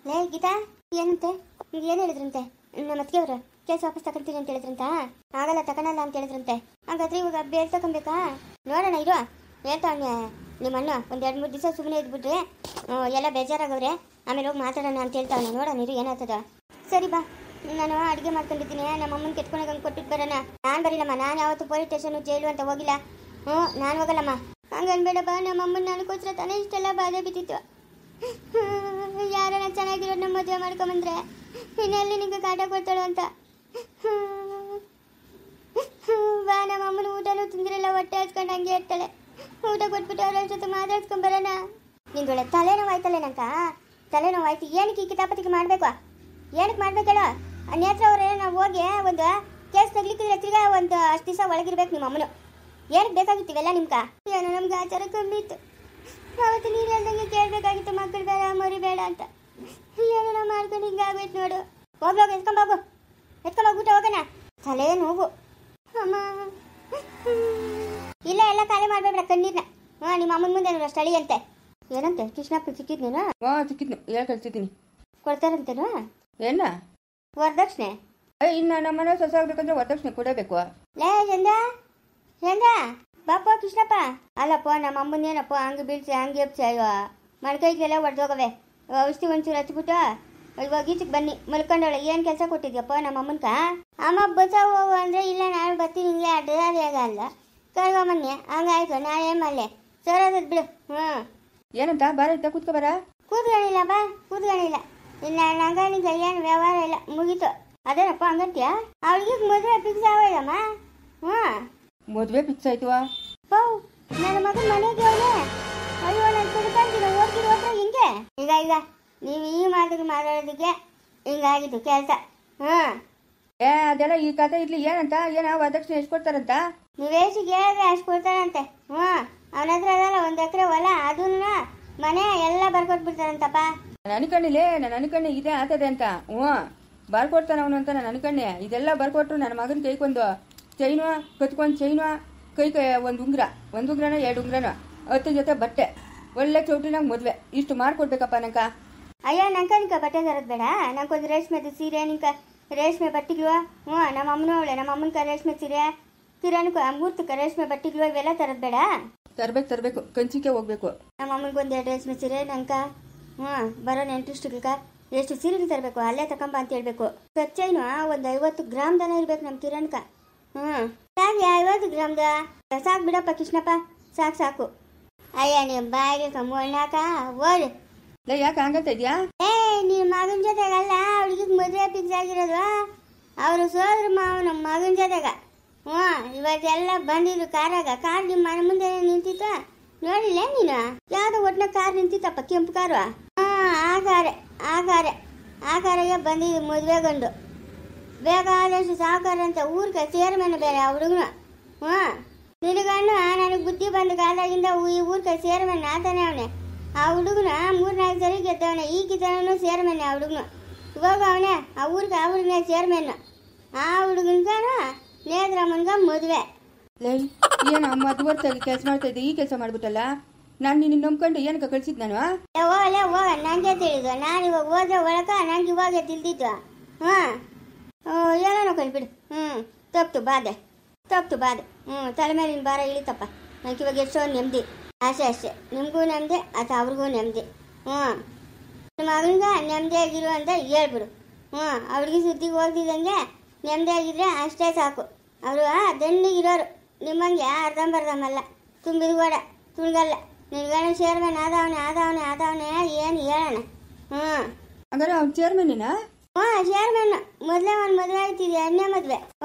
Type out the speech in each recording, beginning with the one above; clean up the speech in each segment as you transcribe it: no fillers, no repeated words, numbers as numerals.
ಲೇ ಗೀತಾ, ಏನಂತೆ? ಏನು ಹೇಳಿದ್ರಂತೆ ನಮ್ಮ ಅತ್ತಿಗೆಯವರು? ಕೇಸ್ ವಾಪಸ್ ತಗೊಂತೀನಿ ಅಂತ ಹೇಳಿದ್ರಂತ. ಆಗಲ್ಲ, ತಗೊಳಲ್ಲ ಅಂತ ಹೇಳಿದ್ರಂತೆ. ಹಾಗಾದ್ರೆ ಇವಾಗ ಬೇರೆ ತಗೊಬೇಕಾ? ನೋಡೋಣ ಇರು. ಹೇಳ್ತಾವನೆ ನಿಮ್ಮ ಅಣ್ಣ. ಒಂದು 2-3 ದಿವಸ ಸುಮ್ಮನೆ ಇದ್ಬಿಟ್ರೆ ಎಲ್ಲ ಬೇಜಾರಾಗವ್ರೆ, ಆಮೇಲೆ ಹೋಗಿ ಮಾತಾಡೋಣ ಅಂತ ಹೇಳ್ತಾವನೆ. ನೋಡೋಣ ಇರು ಏನಾಗ್ತದ. ಸರಿ ಬಾ, ನಾನು ಅಡುಗೆ ಮಾಡ್ಕೊಂಡಿದ್ದೀನಿ. ನಮ್ಮ ಅಮ್ಮನ ಕೆತ್ಕೊಂಡಾಗ ಹಂಗೆ ಕೊಟ್ಟಿಟ್ಟು ಬರೋಣ. ನಾನು ಬರೀಲಮ್ಮ, ನಾನು ಯಾವತ್ತು ಪೊಲೀಸ್ ಸ್ಟೇಷನು ಜೈಲು ಅಂತ ಹೋಗಿಲ್ಲ. ನಾನು ಹೋಗಲ್ಲಮ್ಮ. ಹಂಗನ್ಬೇಡ ಬಾ, ನಮ್ಮ ಅಮ್ಮನ ನನಗೋಸ್ಕರ ತಾನೇ ಇಷ್ಟೆಲ್ಲ ಬಾಧೆ ಬಿದ್ದಿತ್ತು. ಯಾರನ್ನ ಚೆನ್ನಾಗಿರೋದು ನಮ್ಮ ಮದುವೆ ಮಾಡ್ಕೊಂಬಂದ್ರೆ ಇನ್ನೆಲ್ಲಿ ನಿಂಗೆ ಕಾಟ ಕೊಡ್ತಾಳು ಅಂತ. ಬಾ, ನಮ್ಮ ಅಮ್ಮನ ಊಟನೂ ತಿಂದಿರಲ್ಲ, ಹೊಟ್ಟೆ ಹಚ್ಕೊಂಡು ಹಂಗೆ ಇರ್ತಾಳೆ. ಊಟ ಕೊಟ್ಬಿಟ್ಟು ಅವ್ರ ಜೊತೆ ಮಾತಾಡ್ಸ್ಕೊಂಡ್ ಬರೋಣ. ನಿಂದೊಳ್ಳೆ ತಲೆನೋವಾಯ್ತಲ್ಲ ನಂಕ, ತಲೆನೋವಾಯ್ತು. ಏನಕ್ಕೆ ಈ ಕಿತಾಪತಿಗೆ ಮಾಡ್ಬೇಕು? ಏನಕ್ಕೆ ಮಾಡ್ಬೇಕೇಳ? ನೇತ್ರ ಅವ್ರೆ, ನಾವು ಹೋಗಿ ಒಂದು ಕೇಸ್ ತಗ್ಲಿಕ್ಕಿದ್ರೆ ತಿರ್ಗಾ ಒಂದು ಅಷ್ಟು ದಿವಸ ಒಳಗಿರ್ಬೇಕು ನಿಮ್ಮ ಅಮ್ಮನು. ಏನಕ್ಕೆ ಬೇಕಾಗಿತ್ತಿವೆಲ್ಲ ನಿಮ್ಕ? ಏನೋ ನಮ್ಗೆ ಆಚಾರ ಕಮ್ಮಿ ಇತ್ತು. ಅವತ್ತು ನೀರು ಹೇಳ್ದಂಗೆ ಕೇಳಬೇಕಾಗಿತ್ತು, ಮಕ್ಕಳು ಬೇಡ ಮರಿ ಬೇಡ ಅಂತ. ಏನೋ ಮಾಡ್ಕೊಂಡು ಹಿಂಗಾಗೋಯ್ತು ನೋಡು. ಹೋಗ್ಲೋಗ, ಎತ್ಕೊಂಬೋಗು, ಊಟ ಹೋಗೋಣ. ತಲೆ ನೋವು ಅಮ್ಮ. ಇಲ್ಲ, ಎಲ್ಲ ಖಾಲಿ ಮಾಡ್ಬೇಡ ಕಣ್ಣೀರ್ನ. ನಿಮ್ಮ ಅಮ್ಮನ ಮುಂದೆ ನೋಡು ಅಷ್ಟು ಅಂತೆ. ಏನಂತೆ ಕೃಷ್ಣಪ್ಪ ಸಿಕ್ಕಿದ್ನೇನು? ಸಿಕ್ಕಿದ್ನು, ಹೇಳಿ ಕಳ್ಸಿದ್ದೀನಿ. ಕೊಡ್ತಾರಂತೇನು? ಏನ ವರದಕ್ಷಿಣೆ? ಇನ್ನು ನಮ್ಮನೆ ಸೊಸೆ ಆಗ್ಬೇಕಂದ್ರೆ ವರದಕ್ಷಿಣೆ ಕೊಡಬೇಕು. ಲೇ ಚಂದ, ಬಾಪ ಕೃಷ್ಣಪ್ಪ. ಅಲ್ಲಪ್ಪ, ನಮ್ಮ ಅಮ್ಮನೇನಪ್ಪ ಹಂಗೆ ಬೀಳ್ಸಿ ಹಂಗೆ ಎಪ್ಸಿ. ಅಯ್ಯೋ, ಮಣ್ಕೈಗೆಲ್ಲ ಹೊಡೆದೋಗವೆ. ಔಷಧಿ ಒಂಚೂರು ಹಚ್ಬಿಟ್ಟು ಇವಾಗ ಈಚಕ್ಕೆ ಬನ್ನಿ ಮಲ್ಕೊಂಡವಳೆ. ಏನು ಕೆಲಸ ಕೊಟ್ಟಿದ್ಯಪ್ಪ ನಮ್ಮ ಅಮ್ಮನ್ಕ? ಅಮ್ಮ ಬಸ ಹೋಗು ಅಂದರೆ ಇಲ್ಲ ನಾನು ಬರ್ತೀನಿ, ಹಿಂಗೆ ಅಡ್ಡಾಗ ಅಲ್ಲ ಕರ್ಕೊಂಬನ್ನಿ. ಹಂಗಾಯ್ತು, ನಾನು ಏನು ಮಾಡಲೆ? ಸರೋದದ್ ಬಿಡು. ಏನಂತ ಬಾರ ಇತ್ತ ಕೂತ್ಕೊ ಬರ. ಕೂತ್ಕೊಂಡಿಲ್ಲ ಬಾ, ಕೂತ್ಕೊಂಡಿಲ್ಲ. ಇನ್ನು ನಂಗೆ ಏನು ವ್ಯವಹಾರ ಇಲ್ಲ, ಮುಗೀತು. ಅದೇನಪ್ಪ ಹಂಗಂತೀಯ? ಅವಳಿಗೆ ಮದುವೆ ಫಿಕ್ಸ್ ಆಗೋದಮ್ಮ. ಮದುವೆ ಫಿಕ್ಸ್ ಆಯ್ತು. ನನ್ನ ಮಗನ ಮನೆಗೆ ಅವನೇ. ಅಯ್ಯೋ, ನಾನು ತಿಳ್ಕೊಂತೀನಿ ಹೋಗ್ತಿರೋ ಹತ್ರ ಹಿಂಗೆ. ಈಗ ನೀವು ಈ ಮಾತಿಗೆ ಮಾತಾಡೋದಕ್ಕೆ ಹಿಂಗಾಗಿತ್ತು ಕೆಲಸ. ಅದೆಲ್ಲ ಈ ಕಥೆ ಇರ್ಲಿ. ಏನಂತ? ಏನ ವರದಕ್ಷಿಣೆ ಎಷ್ಟು ಕೊಡ್ತಾರಂತ? ನೀವೇಸಿಗೆ ಹೇಳಿದ್ರೆ ಅಷ್ಟು ಕೊಡ್ತಾರಂತೆ. ಅವನ ಹತ್ರ ಅದಲ್ಲ 1 ಎಕರೆ ಹೊಲ, ಅದನ್ನ ಮನೆ ಎಲ್ಲ ಬರ್ಕೊಟ್ಬಿಡ್ತಾರಂತಪ್ಪ. ನಾನು ಅನ್ಕೊಂಡಿಲ್ಲೇ, ನಾನು ಅನ್ಕೊಂಡೆ ಇದೇ ಆಗ್ತದೆ ಅಂತ. ಬರ್ಕೊಡ್ತಾನ ಅವನು ಅಂತ ನಾನು ಅನ್ಕೊಂಡೆ. ಇದೆಲ್ಲ ಬರ್ಕೊಟ್ರು ನನ್ನ ಮಗನ ಕೈಗೊಂದು ಚೈನು, ಕತ್ಕೊಂಡು ಚೈನು, ಕೈ ಒಂದು ಉಂಗ್ರನ 2 ಉಂಗ್ರನ, 10 ಜೊತೆ ಬಟ್ಟೆ, ಒಳ್ಳೆ ಚೌಟ್ರಿನಾಗ ಮದುವೆ. ಇಷ್ಟು ಮಾಡ್ಕೊಡ್ಬೇಕಪ್ಪ ನಂಕ. ಅಯ್ಯೋ, ನಂಕ ಬಟ್ಟೆ ತರೋದು ಬೇಡ. ನಂಗೊಂದು ರೇಷ್ಮೆದು ಸೀರೆ, ನಿಂಕ ರೇಷ್ಮೆ ಬಟ್ಟೆಗಳು. ನಮ್ಮ ಅಮ್ಮನೂ ಅವಳೆ, ನಮ್ಮ ಅಮ್ಮನ ರೇಷ್ಮೆ ಸೀರೆ, ಕಿರಣಕ್ಕೆ 3 ರೇಷ್ಮೆ ಬಟ್ಟೆಗಳು, ಇವೆಲ್ಲ ತರೋದು ಬೇಡ. ತರಬೇಕು, ಕಂಚಿಗೆ ಹೋಗ್ಬೇಕು. ನಮ್ಮ ಅಮ್ಮನಿಗೊಂದು 2 ರೇಷ್ಮೆ ಸೀರೆ ನಂಕ. ಬರೋ ನೆಂಟ್ರಿಸ್ಟಿಗ ಎಷ್ಟು ಸೀರೆಗಳು ತರಬೇಕು, ಅಲ್ಲೇ ತಕೊಂಬ ಅಂತ ಹೇಳ್ಬೇಕು. ಕಚ್ಚೈನು ಒಂದು 50 ಗ್ರಾಮ್ ದನ ಇರ್ಬೇಕು ನಮ್ಮ ಕಿರಣಕ. ಸಾಕು 50 ಗ್ರಾಮ್ದ ಸಾಕು ಬಿಡಪ್ಪ ಕೃಷ್ಣಪ್ಪ, ಸಾಕು. ಅಯ್ಯ, ನೀವು ಬಾಯಿಗೆ ಕಮ್ಮಣ್ಣಾಕ ಓಡು. ಯಾಕೆ ಹಂಗಂತ ಇದೆಯಾ? ನಿಮ್ಮ ಮಗನ ಜೊತೆಗಲ್ಲ, ಅವಳಿಗೆ ಮದುವೆ ಫಿಕ್ಸ್ ಆಗಿರೋದು. ಅವರು ಸೋದ್ರ ಮಾವನ ಮಗನ ಜೊತೆಗ. ಇವತ್ತೆಲ್ಲ ಬಂದಿದ್ರು ಕಾರಾಗ. ಕಾರ್ ನಿಮ್ಮ ಮನೆ ಮುಂದೆ ನಿಂತಿತ್ತ, ನೋಡಿಲ್ಲ ನೀನು? ಯಾವ್ದೋ ಒಟ್ಟಿನ ಕಾರ್ ನಿಂತಿತ್ತಪ್ಪ, ಕೆಂಪು ಕಾರು. ಆ ಕಾರಿಗೆ ಬಂದಿದ್ದು ಮದುವೆಗೊಂಡು. ಬೇಕಾದಷ್ಟು ಸಾವುಕಾರ ಅಂತ ಊರ್ಗೆ ಚೇರ್ಮನ್ ಬೇರೆ ಆ ಹುಡುಗನು. ನಿನಗಣ್ಣು ನನಗೆ ಬುದ್ಧಿ ಬಂದ ಕಾಲದಾಗಿಂದ ಈ ಊರ್ಗೆ ಚೇರ್ಮನ್ ಆತಾನೆ ಅವನೇ. ಆ ಹುಡುಗನ 3-4 ಸರಿ ಗೆದ್ದವನೆ. ಈಗಿದ್ದವನು ಚೇರ್ಮನ್ ಆ ಹುಡುಗನು. ಇವಾಗ ಅವನೇ ಆ ಹುಡುಗನೇ ಚೇರ್ಮನ್. ಆ ಹುಡುಗನ್ಗಾನು ನೇತ್ರಮ್ಮನ್ಗ ಮದುವೆ. ಏನು ಮದುವರ್ತಾಗಿ ಕೆಲಸ ಮಾಡ್ತಾ ಇದ್ದೆ, ಈ ಕೆಲಸ ಮಾಡ್ಬಿಟ್ಟಲ್ಲ. ನಾನು ನಿನ್ನ ನಂಬ್ಕೊಂಡು ಏನಕ್ಕೆ ಕಳ್ಸಿದ್ ನಾನು? ಹೋಗ, ನಂಗೆ ತಿಳಿದು. ನಾನು ಇವಾಗ ಹೋದ್ರೆ ಒಳಕ ನಂಗೆ ಇವಾಗ ತಿಳಿದಿತ್ತು. ಏನೋ ಕಳ್ಬಿಡು. ತಪ್ತು ಬಾಧೆ. ತಲೆ ಮೇಲಿನ ಭಾರ ಇಳಿತಪ್ಪ. ನಂಗೆ ಇವಾಗ ಎಷ್ಟೊಂದು ನೆಮ್ಮದಿ. ಅಷ್ಟೇ, ನಿಮಗೂ ನೆಮ್ಮದಿ, ಅಥವಾ ಅವ್ರಿಗೂ ನೆಮ್ಮದಿ. ನಿಮ್ಮ ಮಗನಿಗ ನೆಮ್ಮದಿಯಾಗಿರು ಅಂತ ಹೇಳ್ಬಿಡು. ಅವ್ರಿಗೆ ಸುದ್ದಿಗೆ ಹೋಗ್ತಿದ್ದಂಗೆ ನೆಮ್ಮದಿಯಾಗಿದ್ರೆ ಅಷ್ಟೇ ಸಾಕು. ಅವರು ದಂಡಿಗಿರೋರು, ನಿಮ್ಮಂಗೆ ಅರ್ಧಂಬರ್ಧಮಲ್ಲ. ತುಂಬಿದ್ಗೋಡ ತುಳ್ಗಲ್ಲ. ನಿನ್ಗಣ ಚೇರ್ಮನ್ ಆದವನೆ ಏನು ಹೇಳೋಣ. ಹಂಗಾರೆ ಅವ್ನು ಚೇರ್ಮನ್ನಿನ? ಚೇರ್ಮನ್. ಮೊದಲೇ ಒಂದು ಮದುವೆ ಆಗ್ತಿದ್ದೆ, 2ನೇ ಮದುವೆ.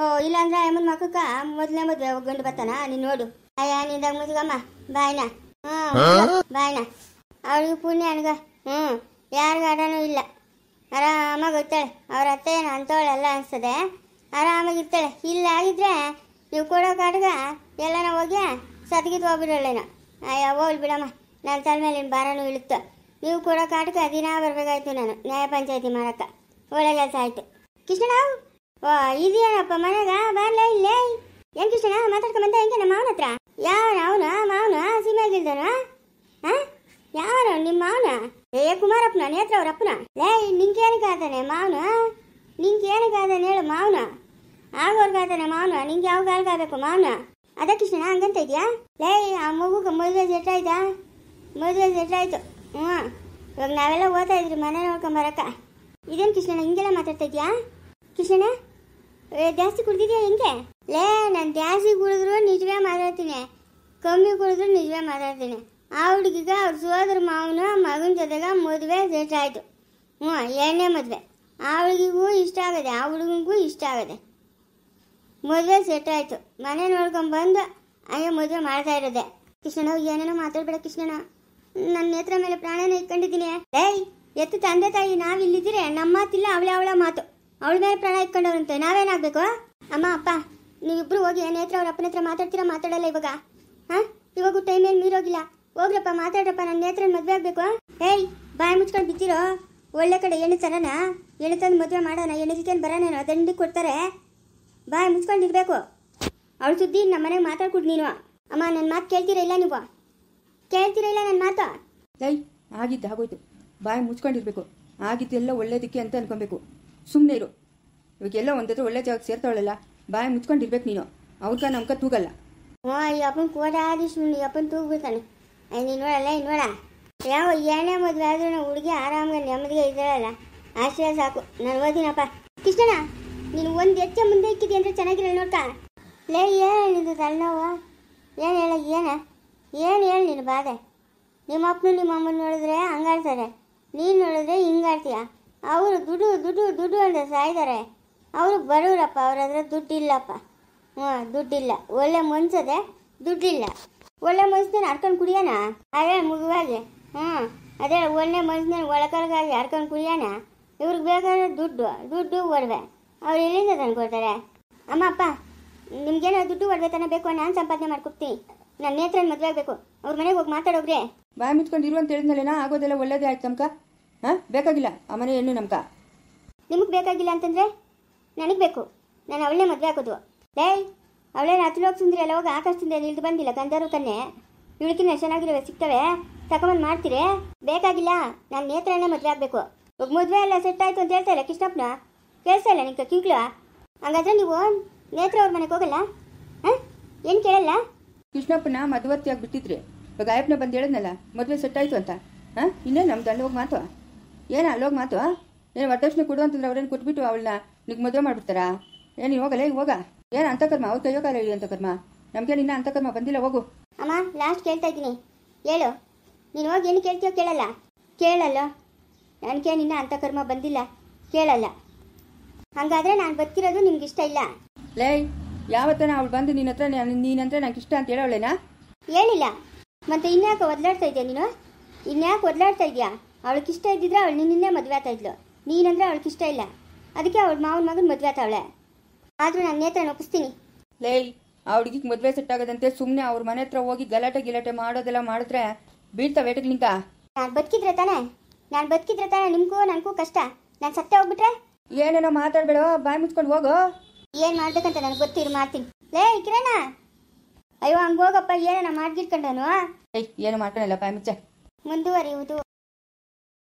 ಇಲ್ಲಾಂದ್ರೆ ಅಮ್ಮನ ಮಕ್ಕಕ್ಕ ಮೊದಲನೇ ಮದುವೆ ಗಂಡು ಬರ್ತಾನ. ನೀನು ನೋಡು. ಅಯ್ಯ, ನಿಂದಾಗ ಮುದ್ಗಮ್ಮ ಬಾಯ್ನ. ಬಾಯ್ನ. ಅವಳಿಗೆ ಪುಣ್ಯ ಅನ್ಗ. ಯಾರಿಗಾಡನೂ ಇಲ್ಲ, ಆರಾಮಾಗಿ ಹೋಗ್ತಾಳೆ. ಅವ್ರ ಅತ್ತೆ ಏನು ಅಂತವಳೆಲ್ಲ ಅನ್ಸ್ತದೆ, ಆರಾಮಾಗಿರ್ತಾಳೆ. ಇಲ್ಲ ಆಗಿದ್ರೆ ನೀವು ಕೊಡೋ ಕಾಡ್ಗ ಎಲ್ಲನ ಹೋಗಿ ಸತ್ಗಿದ್ದು ಹೋಗ್ಬಿಡೋಳೇನ. ಅಯ್ಯ, ಹೋಗ್ಲಿ ಬಿಡಮ್ಮ, ನನ್ನ ತಲೆ ಮೇಲಿನ ಭಾರನೂ ಇಳುತ್ತ. ನೀವು ಕೊಡೋ ಕಾಡ್ಗೆ ದಿನ ಬರಬೇಕಾಯ್ತು ನಾನು ನ್ಯಾಯ ಪಂಚಾಯತಿ ಮಾಡಕ್ಕ. ಒಳ್ಳೆ ಕೆಲಸ ಆಯ್ತು. ಕೃಷ್ಣ, ಇದೇನಪ್ಪ ಮನೆಗ? ಬರ್ಲೇ ಇಲ್ಲೇ. ಏನು ಕೃಷ್ಣ ಮಾತಾಡ್ಕೊಂಬಂದ ಹೆಂಗೆ ನಮ್ಮ ಮಾವನ ಹತ್ರ? ಮಾವನ ಸೀಮೆಗಿಲ್ದನು? ಯಾವನು ನಿಮ್ಮ ಮಾವನ? ಕುಮಾರಪ್ಪನ ನೇತ್ರ ಅವ್ರ ಅಪ್ಪನ? ನಿಂಗೇನಕ್ಕಾದಾನೆ ಮಾವನ? ನಿಂಗೇನಕ್ಕಾದಾನೆ ಹೇಳು ಮಾವನ? ಆಗೋರ್ಗಾದಾನೆ ಮಾವನ? ನಿಂಗೆ ಯಾವ ಕಾಲ್ಗಾಗಬೇಕು ಮಾವನ? ಅದ ಕೃಷ್ಣ ಹಂಗಂತ ಇದೆಯಾ? ಆ ಮಗುಗೆ ಮದುವೆ ಸೆಟ್ ಆಯ್ತಾ? ಮದುವೆ ಸೆಟ್ ಆಯ್ತು. ಇವಾಗ ನಾವೆಲ್ಲ ಓದ್ತಾ ಇದ್ರಿ ಮನೆ ನೋಡ್ಕೊಂಬರಕ್ಕ. ಇದೇನು ಕೃಷ್ಣಣ್ಣ ಹಿಂಗೆಲ್ಲ ಮಾತಾಡ್ತಾ ಇದೆಯಾ? ಕೃಷ್ಣಣ್ಣ ಜಾಸ್ತಿ ಕುಡ್ದಿದ್ಯಾ ಹೆಂಗೆ? ನಾನು ಜಾಸ್ತಿ ಕುಡಿದ್ರು ನಿಜವೇ ಮಾತಾಡ್ತೀನಿ, ಕಮ್ಮಿ ಕುಡಿದ್ರು ನಿಜವೇ ಮಾತಾಡ್ತೀನಿ. ಆ ಹುಡುಗಿಗ ಅವ್ರ ಸೋದರ ಮಾವನ ಮಗನ ಜೊತೆಗೆ ಮದುವೆ ಸೆಟ್ ಆಯಿತು. ಎರಡನೇ ಮದುವೆ. ಆ ಹುಡುಗಿಗೂ ಇಷ್ಟ ಆಗದೆ, ಆ ಹುಡುಗನಿಗೂ ಇಷ್ಟ ಆಗದೆ. ಮದುವೆ ಸೆಟ್ ಆಯಿತು. ಮನೆ ನೋಡ್ಕೊಂಬಂದು ಹಂಗೆ ಮದುವೆ ಮಾಡ್ತಾ ಇರೋದೆ. ಕೃಷ್ಣಣ್ಣ ಏನೇನೋ ಮಾತಾಡ್ಬೇಡ ಕೃಷ್ಣಣ್ಣ, ನನ್ನ ನೇತ್ರ ಮೇಲೆ ಪ್ರಾಣನ ಇಟ್ಕೊಂಡಿದ್ದೀನಿ. ಎತ್ತು ತಂದೆ ತಾಯಿ ನಾವಿಲ್ಲಿದ್ದೀರಿ, ನಮ್ಮ ಮಾತಿಲ್ಲ, ಅವಳ ಮಾತು. ಅವಳ ಮೇಲೆ ಪ್ರಾಣ ಇಟ್ಕೊಂಡವ್ರಂತೆ ನಾವೇನಾಗಬೇಕು? ಅಮ್ಮ ಅಪ್ಪ ನೀವಿಬ್ರು ಹೋಗಿ ನೇತ್ರ ಅವ್ರ ಅಪ್ಪನ ಹತ್ರ ಮಾತಾಡ್ತೀರಾ? ಮಾತಾಡಲ್ಲ ಇವಾಗ. ಇವಾಗೂ ಟೈಮ್ ಏನು ಮೀರೋಗಿಲ್ಲ. ಹೋಗ್ರಪ್ಪ ಮಾತಾಡ್ರಪ್ಪ, ನನ್ನ ನೇತ್ರ ಮದುವೆ ಆಗಬೇಕು. ಬಾಯಿ ಮುಚ್ಕೊಂಡು ಬಿದ್ದಿರೋ. ಒಳ್ಳೆ ಕಡೆ ಹೆಣ್ಣು ತರೋಣ, ಹೆಣ್ಣು ತಂದು ಮದುವೆ ಮಾಡೋಣ. ಹೆಣ್ಣು ಜೊತೆ ಬರೋಣ, ದಂಡಿ ಕೊಡ್ತಾರೆ. ಬಾಯಿ ಮುಚ್ಕೊಂಡಿರ್ಬೇಕು. ಅವಳ ಸುದ್ದಿ ನಮ್ಮ ಮನೆಗೆ ಮಾತಾಡ್ಕೊಡು ನೀನು. ಅಮ್ಮ ನನ್ನ ಮಾತು ಕೇಳ್ತೀರಾ ಇಲ್ಲ? ನೀವು ಕೇಳ್ತೀರಾ ಇಲ್ಲ ನನ್ನ ಮಾತು? ಆಗಿದ್ದು ಆಗೋಯ್ತು. ಬಾಯಿ ಮುಚ್ಕೊಂಡಿರ್ಬೇಕು. ಆಗಿದ್ದೆಲ್ಲ ಒಳ್ಳೇದಕ್ಕೆ ಅಂತ ಅನ್ಕೊಬೇಕು. ಸುಮ್ಮನೆ ಇರು. ಇವಾಗೆಲ್ಲ ಒಂದತ್ರ ಒಳ್ಳೆ ಜಾಗಕ್ಕೆ ಸೇರ್ತಾವಳಲ್ಲ, ಬಾಯಿ ಮುಚ್ಕೊಂಡಿರ್ಬೇಕು ನೀನು. ಅವ್ಕ ನಮ್ಕ ತೂಗಲ್ಲ. ಈ ಅಪ್ಪನ ಕೋಟಾದೀಶ್ವರನು ಈ ಅಪ್ಪನ ತೂಗ್ಬಿಡ್ತಾನೆ. ನೀನು ನೋಡಲ್ಲ, ಇನ್ನು ನೋಡ ಯಾವ ಏನೇ ಮದುವೆ ಆದ್ರೂ ನಾವು ಹುಡುಗಿ ಆರಾಮಾಗಿ ನೆಮ್ಮದಿಗೆ ಇದ್ದಾಳಲ್ಲ, ಆಶ್ರಯ ಸಾಕು. ನಾನು ಓದಿನಪ್ಪ. ಕೃಷ್ಣಣ್ಣ ನೀನು ಒಂದು ಹೆಚ್ಚೆ ಮುಂದೆ ಇಕ್ಕಿದ್ದಿ ಅಂದರೆ ಚೆನ್ನಾಗಿರಲ್ಲ ನೋಡ್ಕ. ಏನು ನಿಂದು ತಲೆನೋವು? ಏನು ಹೇಳ? ಏನು ಹೇಳಿ ನೀನು ಬಾಧೆ? ನಿಮ್ಮ ಅಪ್ಪನು ನಿಮ್ಮ ಅಮ್ಮನ ನೋಡಿದ್ರೆ ಹಂಗಾಡ್ತಾರೆ, ನೀನು ನೋಡಿದ್ರೆ ಹಿಂಗಾಡ್ತೀಯ. ಅವರು ದುಡ್ಡು ದುಡ್ಡು ದುಡ್ಡು ಅಂತ ಸಾಯ್ತಾರೆ. ಅವರು ಬಡವರಪ್ಪ, ಅವ್ರ ಹತ್ರ ದುಡ್ಡಿಲ್ಲಪ್ಪ. ದುಡ್ಡಿಲ್ಲ. ಒಳ್ಳೆ ಮನ್ಸದೆ, ದುಡ್ಡಿಲ್ಲ. ಒಳ್ಳೆ ಮನ್ಸನ್ನ ಹರ್ಕೊಂಡು ಕುಡಿಯೋಣ ಅದೇ ಮುಗುವಾಗಿ. ಅದೇ ಒಳ್ಳೆ ಮನ್ಸನ್ನ ಒಳಕಲ್ಗಾಗಿ ಹರ್ಕೊಂಡು ಕುಡಿಯೋಣ. ಇವ್ರಿಗೆ ಬೇಕಾದ್ರೆ ದುಡ್ಡು ದುಡ್ಡು ಒಡವೆ ಅವ್ರು ಎಲ್ಲಿಂದ ತಂದು ಕೊಡ್ತಾರೆ? ಅಮ್ಮ ಅಪ್ಪ ನಿಮ್ಗೇನೋ ದುಡ್ಡು ಒಡವೆ ತಾನೇ ಬೇಕು, ನಾನು ಸಂಪಾದನೆ ಮಾಡ್ಕೊಡ್ತೀನಿ. ನನ್ನ ನೇತ್ರನ ಮದುವೆ ಆಗಬೇಕು. ಅವ್ರ ಮನೆಗೆ ಹೋಗಿ ಮಾತಾಡೋಗ್ರೆ. ಬಾಯಿ ಮುಚ್ಕೊಂಡು ಇರು ಅಂತ ಹೇಳಿದ್ನಲ್ಲೇನಾ? ಆಗೋದೆಲ್ಲ ಒಳ್ಳೇದೇ ಆಯ್ತು ನಮ್ಕ. ಬೇಕಾಗಿಲ್ಲ ಆ ಮನೆ ಹೆಣ್ಣು ನಮ್ಕ. ನಿಮಗೆ ಬೇಕಾಗಿಲ್ಲ ಅಂತಂದರೆ ನನಗೆ ಬೇಕು. ನಾನು ಅವಳನ್ನೇ ಮದುವೆ ಹಾಕೋದು. ಅವಳೇನು ಹತ್ತಲೋಗಿ ಸುಂದ್ರಿ ಎಲ್ಲ ಹೋಗಿ ಆಕಾಶದಿಂದ ಇಳಿದು ಬಂದಿಲ್ಲ. ಗಂಧರು ಕನ್ನೆ ಇವಳಕಿನ್ನ ಚೆನ್ನಾಗಿರೋ ಸಿಗ್ತವೆ, ತಗೊಂಬಂದು ಮಾಡ್ತೀರಿ. ಬೇಕಾಗಿಲ್ಲ, ನಾನು ನೇತ್ರನೇ ಮದುವೆ ಆಗಬೇಕು. ಇವಾಗ ಮದುವೆ ಎಲ್ಲ ಸೆಟ್ ಆಯಿತು ಅಂತ ಹೇಳ್ತಾ ಇಲ್ಲ ಕೃಷ್ಣಪ್ಪನ? ಕೇಳಿಸ್ತಾ ಇಲ್ಲ ನಿಂಗೆ ಕಿಂಕ್ಲು? ಹಂಗಾದ್ರೆ ನೀವು ನೇತ್ರ ಅವ್ರ ಮನೆಗೆ ಹೋಗಲ್ಲ? ಏನು ಕೇಳಲ್ಲ? ಕೃಷ್ಣಪ್ಪನ ಮಧ್ಯವರ್ತಿಯಾಗಿ ಬಿಟ್ಟಿದ್ರಿ. ಇವಾಗ ಆಯಪ್ಪನ ಬಂದು ಹೇಳಿದ್ನಲ್ಲ ಮದುವೆ ಸೆಟ್ ಆಯಿತು ಅಂತ. ಇನ್ನೇನು ನಮ್ದು ಅಲ್ಲೋಗಿ ಮಾತು? ಏನು ಅಲ್ಲೋಗಿ ಮಾತು? ಏನು ವರದಕ್ಷಿಣೆ ಕೊಡು ಅಂತಂದ್ರೆ ಅವ್ರೇನು ಕೊಟ್ಬಿಟ್ಟು ಅವಳನ್ನ ನಿಮ್ಗೆ ಮದುವೆ ಮಾಡಿಬಿಡ್ತಾರಾ? ಏನು ನೀವು ಹೋಗಲ್ಲ? ಈಗ ಹೋಗ. ಏನು ಅಂತಕರ್ಮ? ಅವ್ರ ಕೈಯೋ ಕಾಲ ಹೇಳಿ ಅಂತಕರ್ಮ. ನಮಗೆ ನಿನ್ನ ಅಂತಕರ್ಮ ಬಂದಿಲ್ಲ, ಹೋಗು. ಅಮ್ಮ ಲಾಸ್ಟ್ ಕೇಳ್ತಾ ಇದ್ದೀನಿ, ಹೇಳು. ನೀನು ಹೋಗಿ ಏನು ಕೇಳ್ತೀಯೋ ಕೇಳಲ್ಲ? ಕೇಳಲ್ಲ. ನನಗೆ ನಿನ್ನ ಅಂತಕರ್ಮ ಬಂದಿಲ್ಲ, ಕೇಳಲ್ಲ. ಹಾಗಾದ್ರೆ ನಾನು ಬದುಕಿರೋದು ನಿಮ್ಗೆ ಇಷ್ಟ ಇಲ್ಲ? ಯಾವತ್ತನ ಅವಳು ಬಂದು ನಿನ್ನ ಹತ್ರ ನೀನಂದ್ರೆ ನಂಗೆ ಇಷ್ಟ ಅಂತ ಹೇಳೋಳೇನಾ? ಹೇಳಿಲ್ಲ. ಮತ್ತೆ ಇನ್ಯಾಕೆ ಒದ್ಲಾಡ್ತಾ ಇದೆಯಾ ನೀನು? ಇನ್ಯಾಕೆ ಒದ್ಲಾಡ್ತಾ ಇದೆಯಾ? ಅವಳಿಗೆ ಇಷ್ಟ ಇದ್ದಿದ್ರೆ ಅವಳು ನಿನ್ನೇ ಮದುವೆ ಆಗ್ತಾ ಇದ್ಲು. ನೀನಂದ್ರೆ ಅವಳಿಗೆ ಇಷ್ಟ ಇಲ್ಲ, ಅದಕ್ಕೆ ಅವಳ ಮಾವನ ಮಗನ ಮದುವೆ ಆಗ್ತಾವಳೆ. ಆದರೂ ನನ್ನ ನೇತ್ರ ಒಪ್ಪಿಸ್ತೀನಿ. ಆ ಹುಡುಗಿಗೆ ಮದುವೆ ಸೆಟ್ ಆಗೋದಂತೆ ಸುಮ್ಮನೆ ಅವ್ರ ಮನೆ ಹತ್ರ ಹೋಗಿ ಗಲಾಟೆ ಮಾಡೋದೆಲ್ಲ ಮಾಡಿದ್ರೆ ಬೀಳ್ತಾವೆ ಏಟಕ್ಲಿಂತ. ನಾನು ಬದುಕಿದ್ರೆ ತಾನೆ ನಿಮಗೂ ನನಗೂ ಕಷ್ಟ. ನಾನು ಸತ್ತೇ ಹೋಗ್ಬಿಟ್ರೆ? ಏನೇನೋ ಮಾತಾಡ್ಬೇಡ, ಬಾಯಿ ಮುಚ್ಕೊಂಡು ಹೋಗು. ಏನು ಮಾಡ್ಬೇಕಂತ ನನಗೆ ಗೊತ್ತಿರು, ಮಾಡ್ತೀನಿ. ಕಿರಣ, ಅಯ್ಯೋ ಹಂಗೆ ಹೋಗಪ್ಪ. ಏನೇನ ಮಾಡ್ಗಿಟ್ಕೊಂಡನು? ಏನು ಮಾಡ್ಕೊಳಲ್ಲ, ಬಾಯಿ ಮುಚ್ಚ. ಮುಂದುವರಿಯುವುದು.